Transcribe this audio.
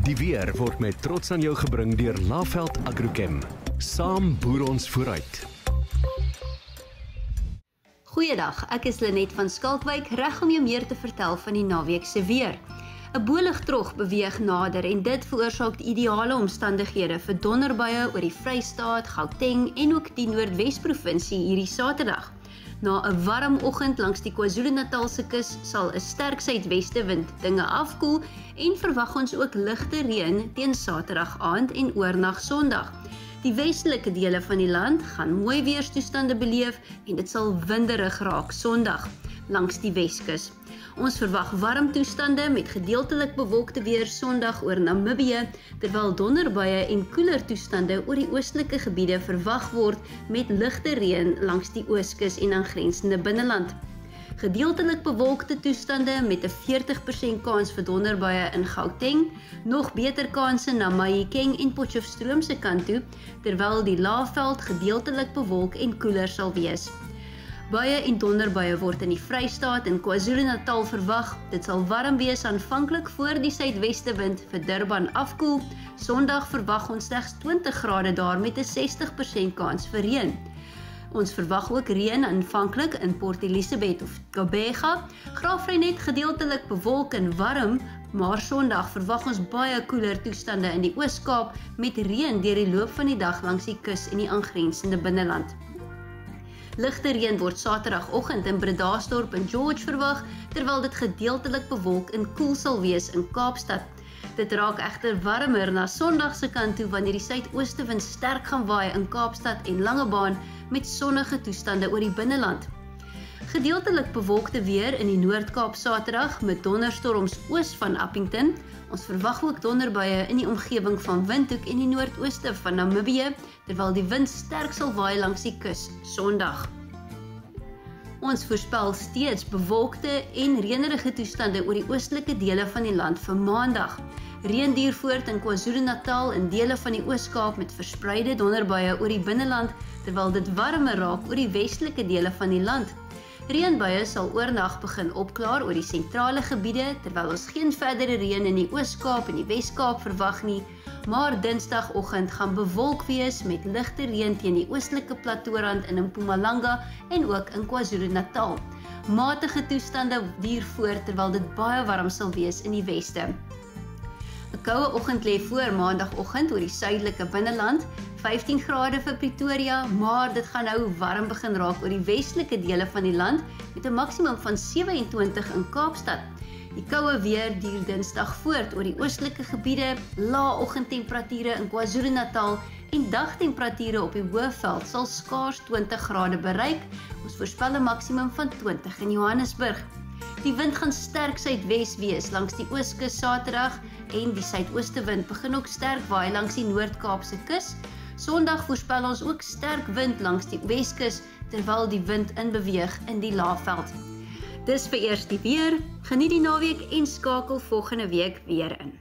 Die weer word met trots aan jou gebring deur Laveld Agrochem. Saam boer ons vooruit. Goeiedag, ek is Lenet van Skalkwyk, reg om jou meer te vertel van die naweek se weer. 'n Boligtrog beweeg nader en dit veroorsaak die ideale omstandighede vir donderbuie oor die Vrystaat, Gauteng en ook die Noordwes-provinsie hierdie Saterdag. Na 'n warm oggend langs die KwaZulu-Natalse kus sal 'n sterk suidwestewind dinge afkoel en verwag ons ook ligte reën teen Saterdag aand en oornag Sondag. Die westelike dele van die land gaan mooi weerstoestande beleef en dit sal winderig raak Sondag langs die Weskus. Ons verwag warm toestande met gedeeltelik bewolkte weer Sondag oor Namibië, terwyl donderbuie en koeler toestande oor die oostelike gebiede verwag word met ligte reën langs die ooskus en aangrensende binneland. Gedeeltelik bewolkte toestande met 'n 40% kans vir donderbuie in Gauteng, nog beter kanse na Mahikeng en Potchefstroom se kant toe, terwyl die Laagveld gedeeltelik bewolk en koeler sal wees. Buie en donderbuie word in die Vrystaat en KwaZulu-Natal verwag. Dit sal warm wees aanvanklik voor die suidwestewind vir Durban afkoel. Sondag verwag ons slegs 20 grade daar met 'n 60% kans vir reën. Ons verwag ook reën aanvanklik in Port Elizabeth of Gqeberha. Graafrenet gedeeltelik bewolk en warm, maar Sondag verwag ons baie koeler toestande in die Oos-Kaap met reën deur die loop van die dag langs die kus en die aangrensende binneland. Ligte reën word Saterdagoggend in Bredasdorp en George verwag, terwyl dit gedeeltelik bewolk en koel sal wees in Kaapstad. Dit raak egter warmer na Sondag se kant toe wanneer die suidoostewind sterk gaan waai in Kaapstad en Langebaan met sonnige toestande oor die binneland. Gedeeltelik bewolkte weer in die Noord-Kaap Saterdag met donderstorms oos van Appington. Ons verwag ook donderbuie in die omgewing van Windhoek en die noordooste van Namibië, terwyl die wind sterk sal waai langs die kus Sondag. Ons voorspel steeds bewolkte en reënerige toestande oor die oostelike dele van die land vir Maandag. Reën duur voort in KwaZulu-Natal en dele van die Oos-Kaap met verspreide donderbuie oor die binneland, terwyl dit warmer raak oor die westelike dele van die land. Reënbuie sal oornag begin opklaar oor die sentrale gebiede, terwyl ons geen verdere reën in die Oos-Kaap en die Wes-Kaap verwag nie, maar Dinsdagoggend gaan bewolk wees met ligte reën teen die oostelike plateaurand in Mpumalanga en ook in KwaZulu-Natal. Matige toestande duur voort terwyl dit baie warm sal wees in die weste. 'n Koue oggend lê voor Maandagoggend oor die suidelike binneland, 15 grade vir Pretoria, maar dit gaan nou warm begin raak oor die westelike dele van die land met 'n maksimum van 27 in Kaapstad. Die koue weer duur Dinsdag voort oor die oostelike gebiede, lae oggendtemperature in KwaZulu-Natal en dagtemperature op die Hoëveld sal skaars 20 grade bereik. Ons voorspel 'n maksimum van 20 in Johannesburg. Die wind gaan sterk suidwes wees langs die ooskus Saterdag en die suidoostewind begin ook sterk waai langs die Noord-Kaapse kus. Sondag voorspel ons ook sterk wind langs die Weskus terwyl die wind inbeweeg in die Laagveld. Dis vir eers die weer. Geniet die naweek en skakel volgende week weer in.